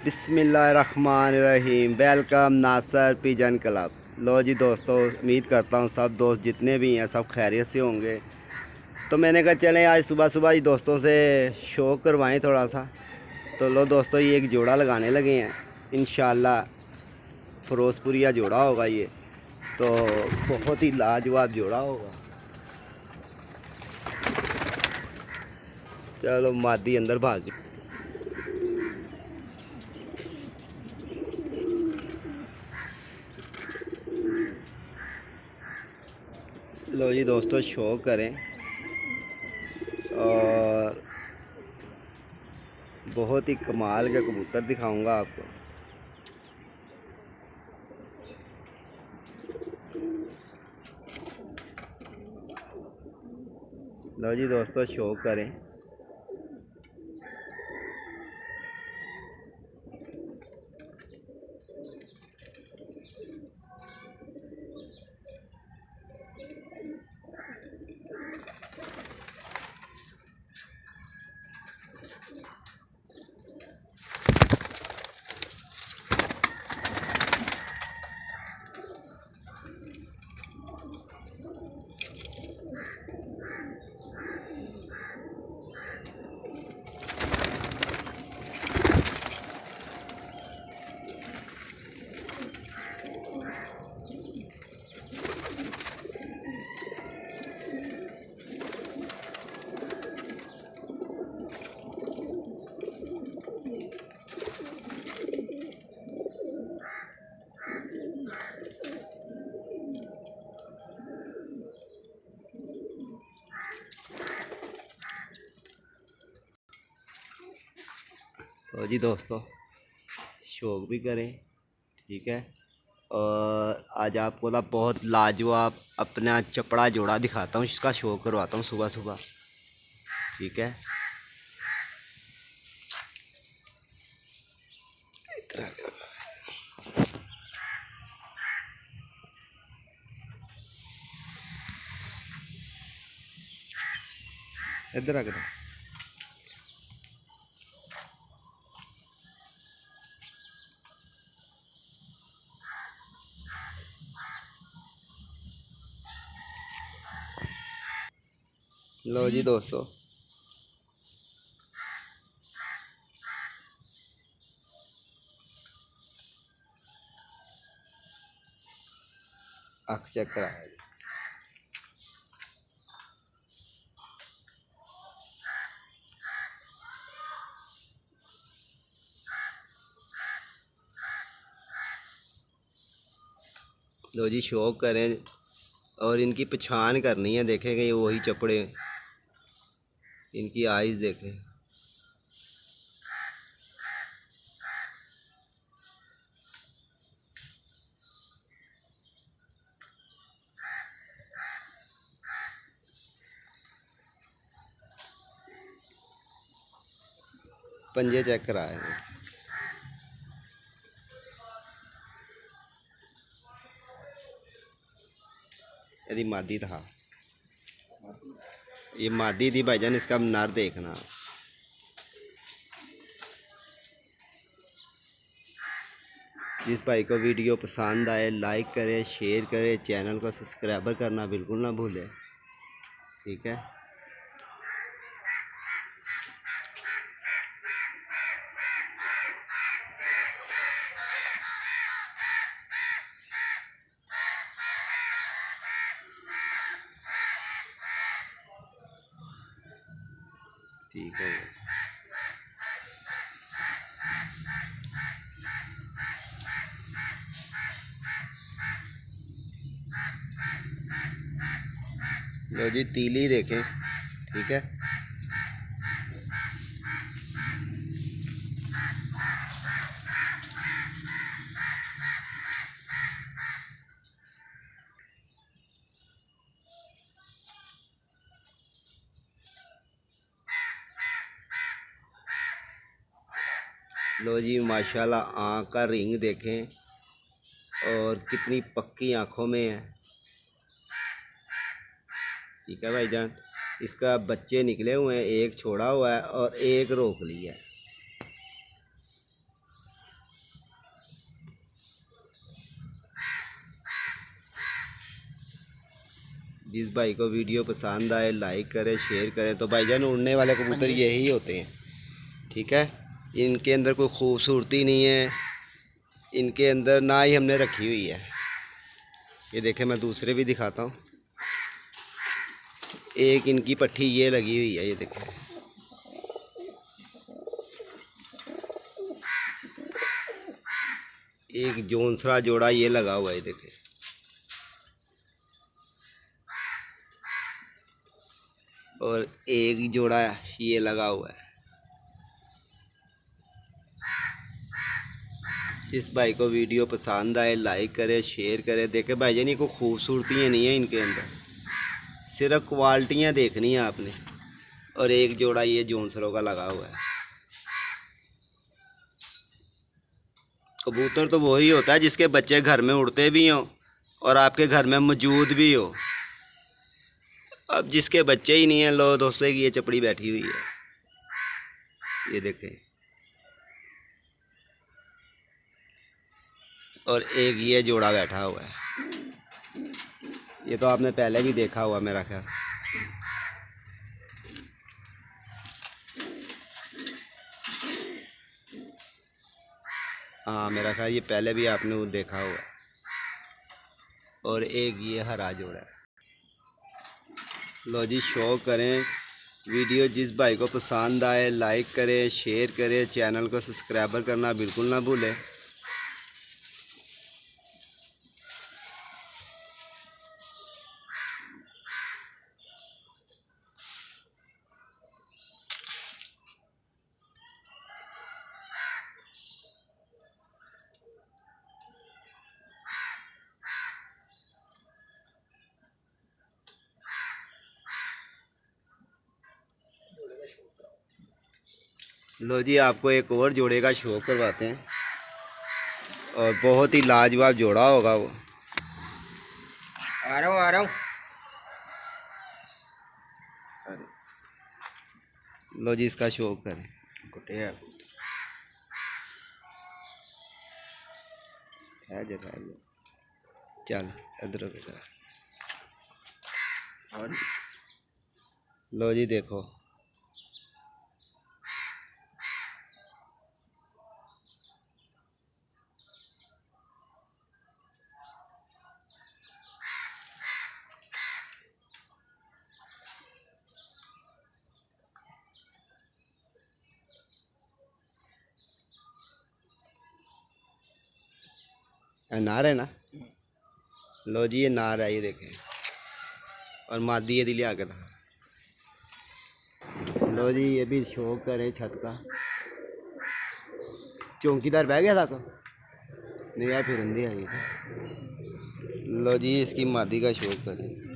बिस्मिल्लाहिर्रहमानिर्रहीम। वेलकम नासर pigeon club. लो जी दोस्तों, उम्मीद करता हूँ सब दोस्त जितने भी हैं सब खैरियत से होंगे। तो मैंने कहा चलें आज सुबह सुबह ही दोस्तों से शौक़ करवाएं थोड़ा सा। तो लो दोस्तों, ये एक जोड़ा लगाने लगे हैं इंशाल्लाह। फ़िरोज़पुरिया जोड़ा होगा ये, तो बहुत ही लाजवाब जोड़ा होगा। चलो मादी अंदर भाग गई। लो जी दोस्तों, शौक़ करें और बहुत ही कमाल के कबूतर दिखाऊंगा आपको। लो जी दोस्तों, शौक़ करें। तो जी दोस्तों, शौक़ भी करें, ठीक है। और आज आपको ना बहुत लाजवाब अपना चपड़ा जोड़ा दिखाता हूँ, इसका शौक़ करवाता हूँ सुबह सुबह, ठीक है। इधर आ कर। लो जी दोस्तों, आँख चेक कराया। लो जी, शौक़ करें और इनकी पहचान करनी है। देखेंगे ये वही चपड़े, इनकी आइज़ देखें। पंजे चेक कराए हैं। यदि मादी था, ये मादी थी भाईजान, इसका नर देखना। जिस भाई को वीडियो पसंद आए लाइक करें, शेयर करें, चैनल को सब्सक्राइबर करना बिल्कुल ना भूलें, ठीक है। ठीक है। लो जी, तीली देखें, ठीक है। लो जी, माशाल्लाह आँख का रिंग देखें और कितनी पक्की आँखों में है, ठीक है भाईजान। इसका बच्चे निकले हुए हैं, एक छोड़ा हुआ है और एक रोक लिया है। जिस भाई को वीडियो पसंद आए लाइक करें, शेयर करें। तो भाईजान उड़ने वाले कबूतर यही होते हैं, ठीक है। इनके अंदर कोई खूबसूरती नहीं है, इनके अंदर ना ही हमने रखी हुई है। ये देखें, मैं दूसरे भी दिखाता हूँ। एक इनकी पट्टी ये लगी हुई है, ये देखें। एक जोंसरा जोड़ा ये लगा हुआ है, देखें। और एक जोड़ा ये लगा हुआ है। जिस भाई को वीडियो पसंद आए लाइक करे, शेयर करे। देखे भाईजान, ये कोई खूबसूरतियाँ नहीं है इनके अंदर, सिर्फ क्वालिटियाँ देखनी है आपने। और एक जोड़ा ये जोंसरों का लगा हुआ है। कबूतर तो वही होता है जिसके बच्चे घर में उड़ते भी हों और आपके घर में मौजूद भी हो। अब जिसके बच्चे ही नहीं हैं, लो दोस्तों, की ये चपड़ी बैठी हुई है, ये देखें। और एक ये जोड़ा बैठा हुआ है, ये तो आपने पहले भी देखा हुआ मेरा ख्याल। हाँ, मेरा ख्याल ये पहले भी आपने वो देखा हुआ। और एक ये हरा जोड़ा है। लो जी, शौक करें वीडियो। जिस भाई को पसंद आए लाइक करें, शेयर करें, चैनल को सब्सक्राइबर करना बिल्कुल ना भूलें। लो जी, आपको एक और जोड़े का शो करवाते हैं, और बहुत ही लाजवाब जोड़ा होगा वो। आ रहा हूँ। लो जी, इसका शो करें। कुटे है चल इधर और लो जी, देखो। नार है ना। लो जी, ये नार है, ये देखें। और मादी ये दिली आके था। लो जी, ये भी शौक करें छत का। चौकीदार बह गया था को नहीं यार, फिर हिंदी आई। लो जी, इसकी मादी का शौक करें।